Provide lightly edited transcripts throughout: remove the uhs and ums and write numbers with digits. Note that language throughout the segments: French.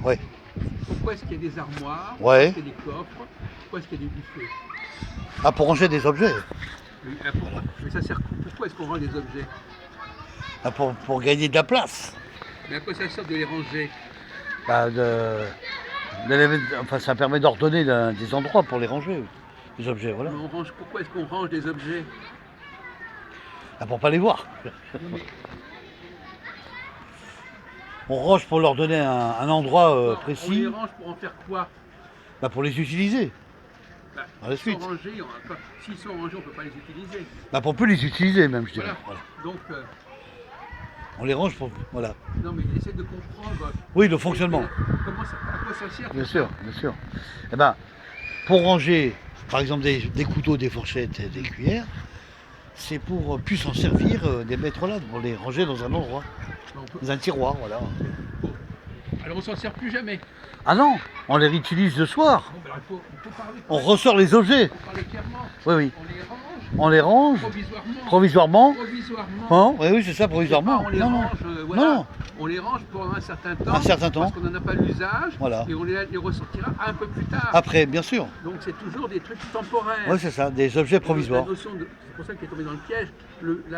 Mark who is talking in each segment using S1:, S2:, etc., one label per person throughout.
S1: Ouais,
S2: Pourquoi est-ce qu'il y a des armoires? Pourquoi
S1: ouais.
S2: est-ce qu'il y a des coffres? Pourquoi est-ce qu'il y a des buffets?
S1: Ah, pour ranger des objets.
S2: Mais ça sert. Pourquoi est-ce qu'on range des objets?
S1: Ah, pour gagner de la place.
S2: Mais à quoi ça sert de les ranger?
S1: Bah, enfin, ça permet d'ordonner des endroits pour les ranger, les objets, voilà.
S2: Mais on range. Pourquoi est-ce qu'on range des objets?
S1: Ah, pour pas les voir.
S2: Oui, mais
S1: On range pour leur donner un endroit
S2: on les
S1: précis,
S2: range pour en faire quoi?
S1: bah, pour les utiliser
S2: Bah,
S1: par la
S2: ils sont
S1: suite.
S2: rangés. S'ils sont rangés, on ne peut pas les utiliser.
S1: Bah, pour plus les utiliser même, je dirais.
S2: Voilà.
S1: Voilà.
S2: Donc,
S1: On les range pour. Voilà.
S2: non, mais essaie de comprendre.
S1: Oui, le fonctionnement.
S2: À quoi ça sert
S1: Bien
S2: tout
S1: sûr,
S2: ça?
S1: bien sûr. Eh ben, pour ranger, par exemple, des couteaux, des fourchettes, et des cuillères, c'est pour plus s'en servir, les mettre là, pour les ranger dans un endroit,
S2: On peut-
S1: dans un tiroir, voilà.
S2: bon. Alors on s'en sert plus jamais.
S1: Ah non, on les réutilise le soir.
S2: Bon, ben, alors, il faut parler.
S1: On ressort les objets.
S2: Faut parler clairement.
S1: Oui, oui.
S2: On les range
S1: On les range
S2: provisoirement.
S1: provisoirement.
S2: Provisoirement.
S1: Hein, oui, oui, c'est ça,
S2: Et
S1: provisoirement.
S2: pas on les
S1: Non, non.
S2: range, voilà.
S1: Non.
S2: On les range pour un certain temps.
S1: Un certain temps.
S2: Parce qu'on n'en a pas l'usage.
S1: Voilà.
S2: Et on les ressortira un peu plus tard.
S1: Après, bien sûr.
S2: Donc c'est toujours des trucs temporaires.
S1: Oui, c'est ça, des objets provisoires.
S2: C'est pour ça qu'il est tombé dans le piège.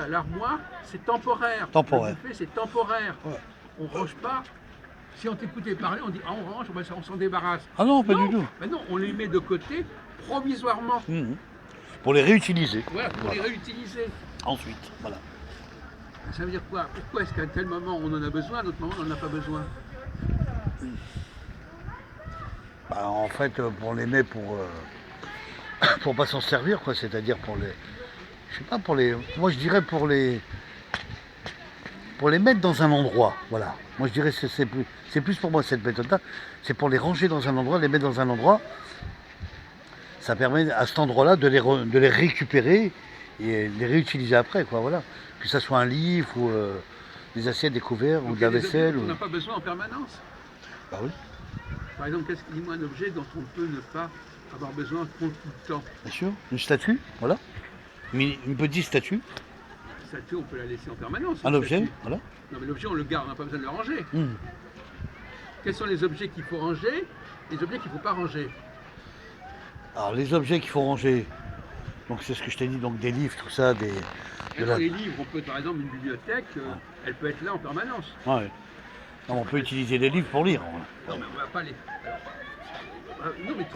S2: L'armoire, c'est temporaire.
S1: Temporaire.
S2: Le buffet, c'est temporaire.
S1: Ouais.
S2: On range pas. Si on t'écoutait parler, on dit ah, on range, on s'en débarrasse.
S1: Ah non, pas du tout.
S2: Ben non, on les met de côté provisoirement.
S1: Mhm. Pour les réutiliser.
S2: Voilà, pour les réutiliser.
S1: Ensuite, voilà.
S2: Ça veut dire quoi? Pourquoi est-ce qu'à un tel moment on en a besoin, à un autre moment on n'en a pas besoin?
S1: Bah, en fait, on les met pour pas s'en servir, quoi. C'est-à-dire pour les. Je sais pas, pour les. Moi, je dirais pour les mettre dans un endroit. Voilà. Moi, je dirais que c'est plus pour moi cette méthode-là. C'est pour les ranger dans un endroit, les mettre dans un endroit. Ça permet à cet endroit-là de les récupérer et les réutiliser après, quoi. Voilà. Que ça soit un livre ou des assiettes, des couverts ou
S2: Donc
S1: de
S2: il y
S1: la
S2: a des objets
S1: vaisselle.
S2: dont on
S1: Ou...
S2: n'a pas besoin en permanence.
S1: Bah oui,
S2: Par exemple, dis-moi un objet dont on peut ne pas avoir besoin tout le temps.
S1: bien sûr. Une statue, voilà. Une petite statue,
S2: Une statue, on peut la laisser en permanence.
S1: un
S2: une
S1: objet,
S2: statue.
S1: voilà.
S2: Non mais l'objet, on le garde, on n'a pas besoin de le ranger.
S1: Mhm.
S2: Quels sont les objets qu'il faut ranger et les objets qu'il ne faut pas ranger?
S1: Alors les objets qu'il faut ranger, donc c'est ce que je t'ai dit, donc des livres, tout ça,
S2: Alors, les livres, on peut par exemple une bibliothèque, elle peut être là en permanence.
S1: Ouais. Non, on peut utiliser les livres pour lire.
S2: Non mais on va pas les. Non mais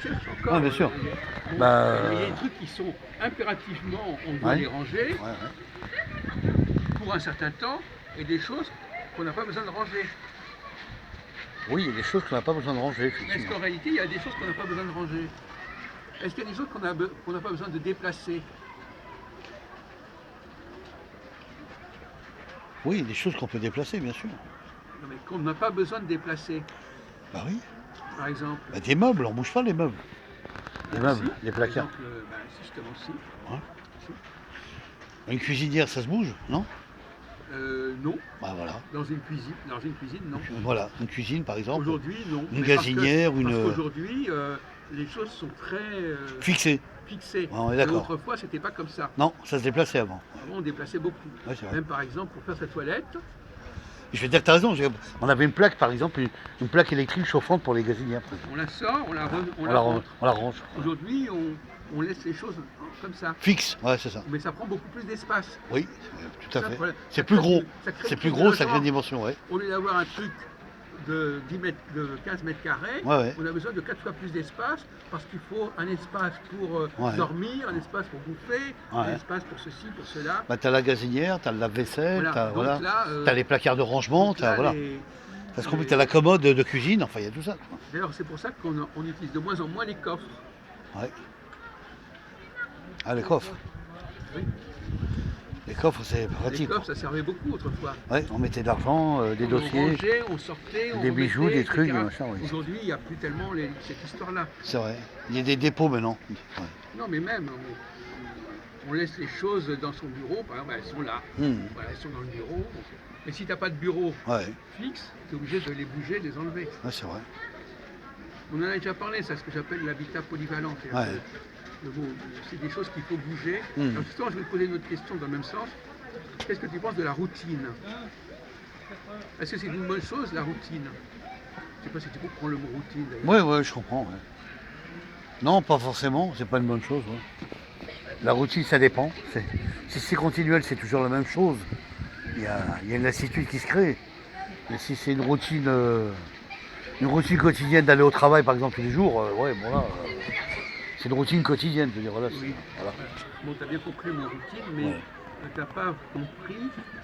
S2: cherche encore.
S1: Ouais, bien sûr.
S2: Bon,
S1: Bah,
S2: il y a des trucs qui sont impérativement, on doit
S1: Ouais.
S2: les ranger
S1: Ouais.
S2: pour un certain temps et des choses qu'on n'a pas besoin de ranger.
S1: Oui, il y a des choses qu'on n'a pas besoin de ranger,
S2: Mais est-ce
S1: effectivement.
S2: qu'en réalité, il y a des choses qu'on n'a pas besoin de ranger? Est-ce qu'il y a des choses qu'on n'a pas besoin de déplacer?
S1: Oui, il y a des choses qu'on peut déplacer, bien sûr.
S2: Non, mais qu'on n'a pas besoin de déplacer,
S1: Bah oui.
S2: par exemple.
S1: Bah, des meubles, on bouge pas les meubles. Les meubles,
S2: Si,
S1: les
S2: par
S1: placards.
S2: exemple, justement, si.
S1: Ouais.
S2: Si.
S1: Une cuisinière, ça se bouge, non?
S2: Non,
S1: Bah voilà.
S2: dans une cuisine, non.
S1: Voilà, une cuisine par exemple.
S2: Aujourd'hui, non.
S1: Une
S2: Mais parce
S1: gazinière,
S2: parce qu'aujourd'hui, les choses sont très
S1: Fixée.
S2: fixées.
S1: Ouais, on est
S2: Et
S1: d'accord.
S2: autrefois, c'était pas comme ça.
S1: Non, ça se déplaçait avant.
S2: Avant, on déplaçait beaucoup.
S1: Ouais, c'est vrai.
S2: Même par exemple, pour faire sa toilette,
S1: Je vais te dire que t'as raison. On avait une plaque, par exemple, une plaque électrique chauffante pour les gazinières. Par exemple.
S2: on la sort, on
S1: On
S2: la
S1: la,
S2: rentre.
S1: on la range.
S2: Aujourd'hui, on laisse les choses comme ça.
S1: Fixe, ouais, c'est ça.
S2: Mais ça prend beaucoup plus d'espace.
S1: Oui, tout à
S2: Ça,
S1: fait.
S2: voilà.
S1: C'est
S2: Ça
S1: plus
S2: crée
S1: gros.
S2: ça crée
S1: C'est
S2: plus
S1: plus
S2: de
S1: gros, ça crée
S2: logement.
S1: une dimension, ouais.
S2: Au lieu d'avoir un truc de 10 mètres, de 15 mètres carrés,
S1: Ouais, ouais.
S2: on a besoin de 4 fois plus d'espace parce qu'il faut un espace pour
S1: Ouais.
S2: dormir, un espace pour bouffer,
S1: Ouais.
S2: un espace pour ceci, pour cela.
S1: Bah, t'as la gazinière, t'as le lave-vaisselle,
S2: Voilà.
S1: t'as
S2: Donc
S1: voilà.
S2: là,
S1: T'as les placards de rangement,
S2: donc là,
S1: t'as voilà. Parce qu'en plus, t'as la commode de cuisine, enfin, il y a tout ça. Quoi.
S2: D'ailleurs, c'est pour ça qu'on utilise de moins en moins les coffres.
S1: Ouais. Ah, les coffres.
S2: Oui.
S1: Les coffres, c'est
S2: Les
S1: pratique.
S2: coffres, ça servait beaucoup autrefois.
S1: Ouais, on mettait de l'argent, des
S2: On
S1: dossiers.
S2: rangeait, on sortait, on
S1: Des bijoux,
S2: remettait,
S1: des trucs,
S2: etc.
S1: des machins, oui.
S2: Aujourd'hui, il n'y a plus tellement cette histoire-là.
S1: C'est vrai. Il y a des dépôts maintenant. Ouais.
S2: Non, mais même, on laisse les choses dans son bureau, par exemple, elles sont là. Voilà, elles sont dans le bureau. Mais si tu n'as pas de bureau
S1: Ouais,
S2: fixe, tu es obligé de les bouger, de les enlever.
S1: ouais, c'est vrai.
S2: On en a déjà parlé, c'est ce que j'appelle l'habitat polyvalent.
S1: Ouais.
S2: C'est des choses qu'il faut bouger.
S1: Mm.
S2: Alors, justement, je vais te poser une autre question dans le même sens. Qu'est-ce que tu penses de la routine? Est-ce que c'est une bonne chose, la routine? sais pas si tu comprends le mot routine d'ailleurs.
S1: Oui, oui, je comprends. Ouais. Non, pas forcément, c'est pas une bonne chose. Ouais. La routine, ça dépend. Si c'est continuel, c'est toujours la même chose. Il y a une lassitude qui se crée. Mais si c'est une routine quotidienne d'aller au travail, par exemple, tous les jours, ouais, bon là, c'est une routine quotidienne. Je veux dire, voilà,
S2: Oui.
S1: voilà.
S2: Bon, tu as bien compris le mot routine, mais
S1: Ouais.
S2: tu n'as pas compris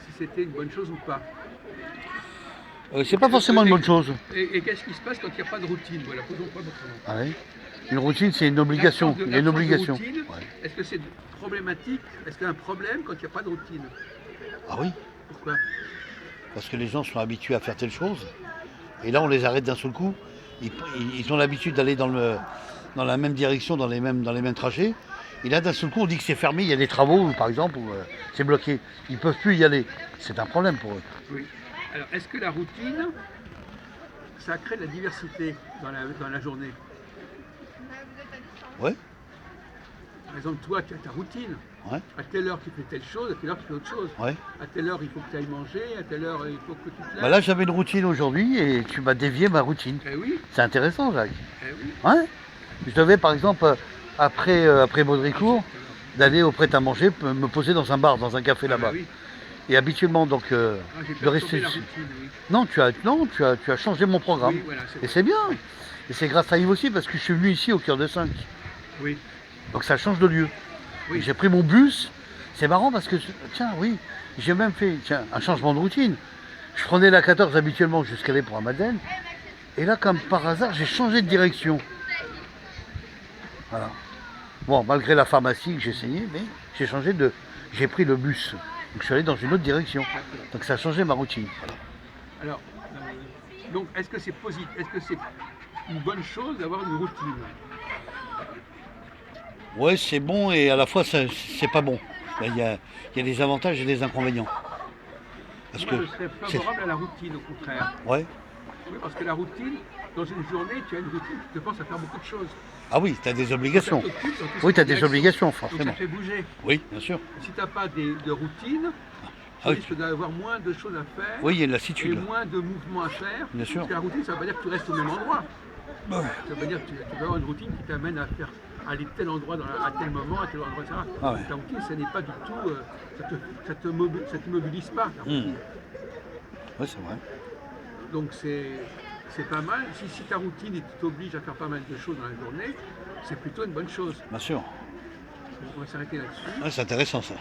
S2: si c'était une bonne chose ou pas.
S1: C'est pas forcément une bonne chose.
S2: Et qu'est-ce qui se passe quand il n'y a pas de routine? Voilà, posons pas autrement.
S1: Ah oui. Une routine, c'est une obligation. Il y a une
S2: L'absence de
S1: obligation.
S2: routine,
S1: Ouais.
S2: est-ce que c'est problématique? Est-ce qu'il y a un problème quand il n'y a pas de routine?
S1: Ah oui,
S2: Pourquoi?
S1: parce que les gens sont habitués à faire telle chose. Et là, on les arrête d'un seul coup. Ils ont l'habitude d'aller dans la même direction, dans les mêmes trajets. Et là, d'un seul coup, on dit que c'est fermé, il y a des travaux, par exemple, ou c'est bloqué. Ils ne peuvent plus y aller. C'est un problème pour eux.
S2: Oui. Alors, est-ce que la routine, ça crée de la diversité dans la journée?
S1: Ouais,
S2: Par exemple, toi, tu as ta routine.
S1: ouais,
S2: À telle heure, tu fais telle chose, à telle heure, tu fais autre chose.
S1: ouais.
S2: À telle heure, il faut que tu ailles manger, à telle heure, il faut que tu te lèves.
S1: Bah là, j'avais une routine aujourd'hui et tu m'as dévié ma routine.
S2: Eh oui,
S1: C'est intéressant, Jacques.
S2: eh oui.
S1: Ouais. Je devais, par exemple, après Baudricourt, d'aller au prêt-à-manger, me poser dans un bar, dans un café
S2: Ah bah
S1: là-bas.
S2: oui.
S1: Et habituellement, donc,
S2: Ah, j'ai
S1: de rester.
S2: perturbé la routine, oui.
S1: Non, tu as changé mon programme.
S2: Oui, voilà,
S1: Et
S2: vrai.
S1: c'est bien. Et c'est grâce à Yves aussi, parce que je suis venu ici au cœur de 5.
S2: Oui,
S1: Donc ça change de lieu.
S2: oui.
S1: J'ai pris mon bus. C'est marrant parce que, tiens, oui, j'ai même fait un changement de routine. Je prenais la 14 habituellement jusqu'à aller pour un Madeleine. Et là, comme par hasard, j'ai changé de direction. Voilà. Bon, malgré la pharmacie que j'ai essayé, mais j'ai pris le bus. Donc je suis allé dans une autre direction. Donc ça a changé ma routine.
S2: Alors, donc, est-ce que c'est positif? Est-ce que c'est une bonne chose d'avoir une routine?
S1: Ouais, c'est bon et à la fois c'est pas bon. Il y a des avantages et des inconvénients. Parce
S2: Moi,
S1: que
S2: je serais favorable à la routine, au contraire.
S1: ouais.
S2: Oui, parce que la routine, dans une journée, tu as une routine qui te force à faire beaucoup de choses.
S1: Ah oui, tu as des obligations.
S2: Ça t'occupe dans tout ce
S1: Oui, tu as
S2: qui est
S1: des
S2: action.
S1: obligations,
S2: Donc ça
S1: forcément.
S2: fait bouger.
S1: Oui, bien sûr.
S2: Si tu n'as pas de routine, tu
S1: Ah oui.
S2: risques d'avoir moins de choses à faire
S1: Oui, il y a une
S2: et
S1: lassitude.
S2: moins de mouvements à faire.
S1: Bien sûr.
S2: Parce que la routine, ça ne veut pas dire que tu restes au même endroit.
S1: Ouais.
S2: Ça veut dire que tu vas avoir une routine qui t'amène à faire aller tel endroit à tel moment, à tel endroit, etc.
S1: Ah ouais.
S2: Ta routine, ce n'est pas du tout. Ça te mobilise pas, ta routine.
S1: Ouais, c'est vrai.
S2: Donc c'est pas mal. Si ta routine t'oblige à faire pas mal de choses dans la journée, c'est plutôt une bonne chose.
S1: Bien sûr.
S2: On va s'arrêter là-dessus.
S1: Ouais, c'est intéressant ça.